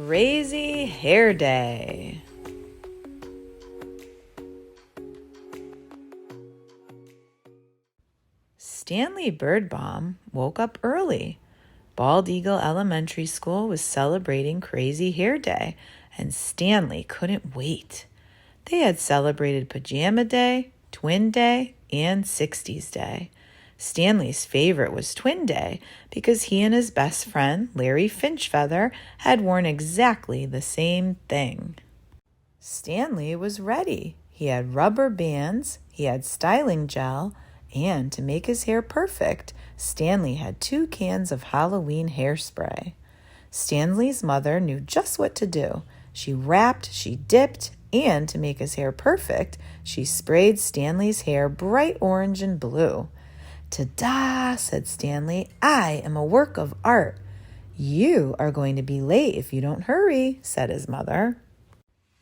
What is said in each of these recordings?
Crazy Hair Day. Stanley Birdbaum woke up early. Bald Eagle Elementary School was celebrating Crazy Hair Day, and Stanley couldn't wait. They had celebrated Pajama Day, Twin Day, and 60s Day. Stanley's favorite was Twin Day because he and his best friend, Larry Finchfeather, had worn exactly the same thing. Stanley was ready. He had rubber bands, he had styling gel, and to make his hair perfect, Stanley had 2 cans of Halloween hairspray. Stanley's mother knew just what to do. She wrapped, she dipped, and to make his hair perfect, she sprayed Stanley's hair bright orange and blue. "Ta-da!" said Stanley. "I am a work of art." "You are going to be late if you don't hurry," said his mother.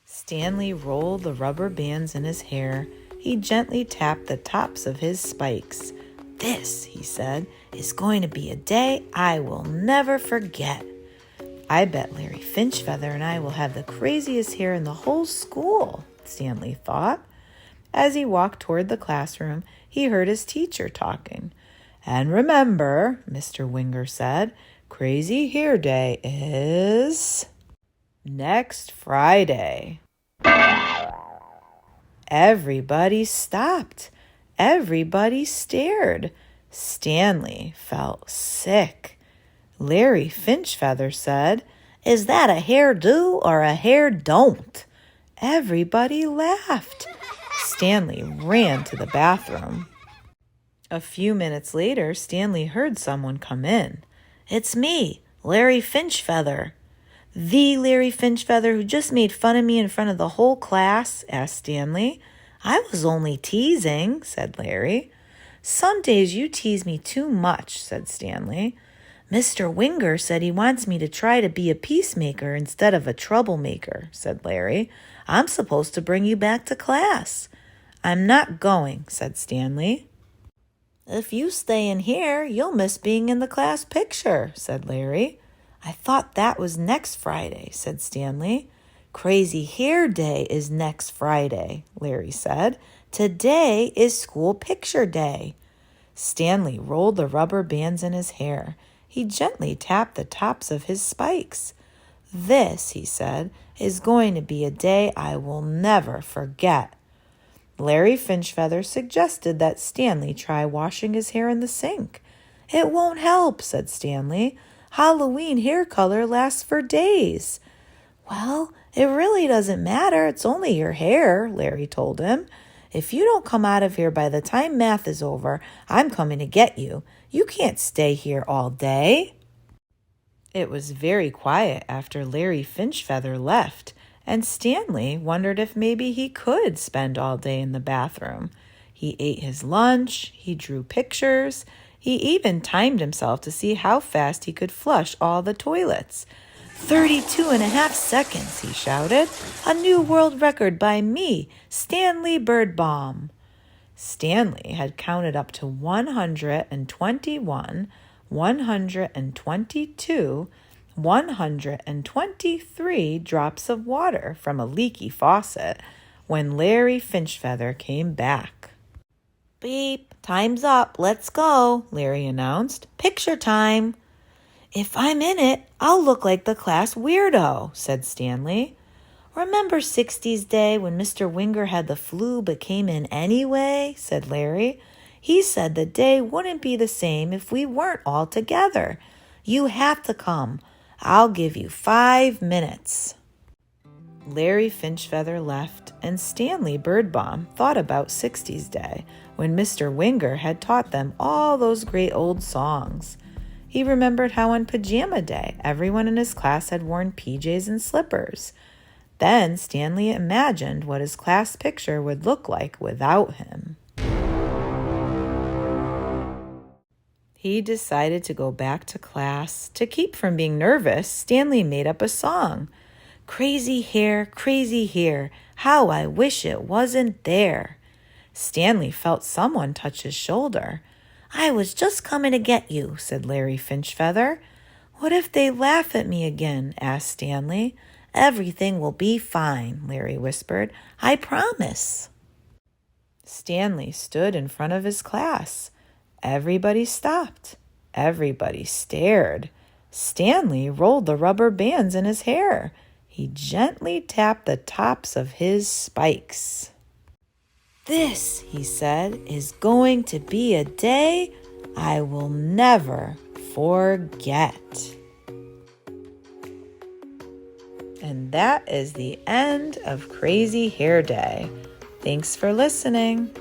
Stanley rolled the rubber bands in his hair. He gently tapped the tops of his spikes. "This," he said, "is going to be a day I will never forget. I bet Larry Finchfeather and I will have the craziest hair in the whole school," Stanley thought. As he walked toward the classroom, he heard his teacher talking. "And remember," Mr. Winger said, "Crazy Hair Day is next Friday." Everybody stopped. Everybody stared. Stanley felt sick. Larry Finchfeather said, "Is that a hair do or a hair don't?" Everybody laughed. Stanley ran to the bathroom. A few minutes later, Stanley heard someone come in. "It's me, Larry Finchfeather." "The Larry Finchfeather who just made fun of me in front of the whole class?" asked Stanley. "I was only teasing," said Larry. "Some days you tease me too much," said Stanley. "Mr. Winger said he wants me to try to be a peacemaker instead of a troublemaker," said Larry. "I'm supposed to bring you back to class." "I'm not going," said Stanley. "If you stay in here, you'll miss being in the class picture," said Larry. "I thought that was next Friday," said Stanley. "Crazy Hair Day is next Friday," Larry said. "Today is school picture day." Stanley rolled the rubber bands in his hair. He gently tapped the tops of his spikes. "This," he said, "is going to be a day I will never forget." Larry Finchfeather suggested that Stanley try washing his hair in the sink. "It won't help," said Stanley. "Halloween hair color lasts for days." "Well, it really doesn't matter. It's only your hair," Larry told him. "If you don't come out of here by the time math is over, I'm coming to get you. You can't stay here all day." It was very quiet after Larry Finchfeather left, and Stanley wondered if maybe he could spend all day in the bathroom. He ate his lunch, he drew pictures, he even timed himself to see how fast he could flush all the toilets. 32.5 seconds, he shouted. "A new world record by me, Stanley Birdbaum." Stanley had counted up to 121, 122, 123 drops of water from a leaky faucet when Larry Finchfeather came back. "Beep, time's up, let's go," Larry announced. "Picture time." "If I'm in it, I'll look like the class weirdo," said Stanley. "Remember 60s Day when Mr. Winger had the flu but came in anyway?" said Larry. "He said the day wouldn't be the same if we weren't all together. You have to come. I'll give you 5 minutes." Larry Finchfeather left, and Stanley Birdbaum thought about 60s Day when Mr. Winger had taught them all those great old songs. He remembered how on Pajama Day everyone in his class had worn PJs and slippers. Then Stanley imagined what his class picture would look like without him. He decided to go back to class. To keep from being nervous, Stanley made up a song. "Crazy hair, how I wish it wasn't there." Stanley felt someone touch his shoulder. "I was just coming to get you," said Larry Finchfeather. What if they laugh at me again? Asked Stanley. Everything will be fine, Larry whispered. I promise. Stanley stood in front of his class. Everybody stopped. Everybody stared. Stanley rolled the rubber bands in his hair. He gently tapped the tops of his spikes. This, he said, is going to be a day I will never forget. And that is the end of Crazy Hair Day. Thanks for listening.